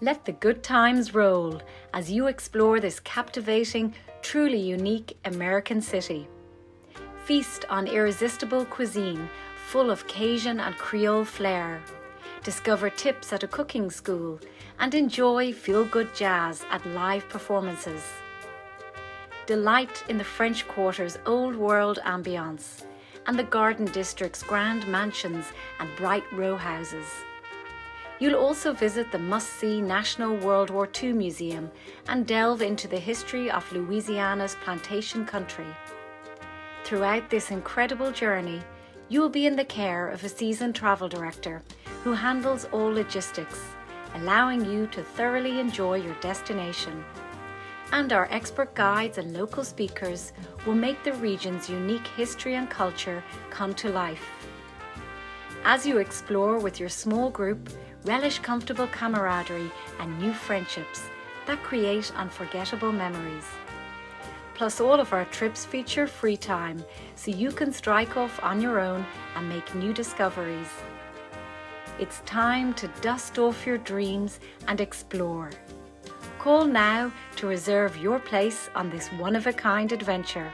Let the good times roll as you explore this captivating, truly unique American city. Feast on irresistible cuisine full of Cajun and Creole flair. Discover tips at a cooking school and enjoy feel-good jazz at live performances. Delight in the French Quarter's old world ambience and the Garden District's grand mansions and bright rowhouses. You'll also visit the must-see National World War II Museum and delve into the history of Louisiana's plantation country. Throughout this incredible journey, you will be in the care of a seasoned travel director who handles all logistics, allowing you to thoroughly enjoy your destination. And our expert guides and local speakers will make the region's unique history and culture come to life. As you explore with your small group, relish comfortable camaraderie and new friendships that create unforgettable memories. Plus, all of our trips feature free time, so you can strike off on your own and make new discoveries. It's time to dust off your dreams and explore. Call now to reserve your place on this one-of-a-kind adventure.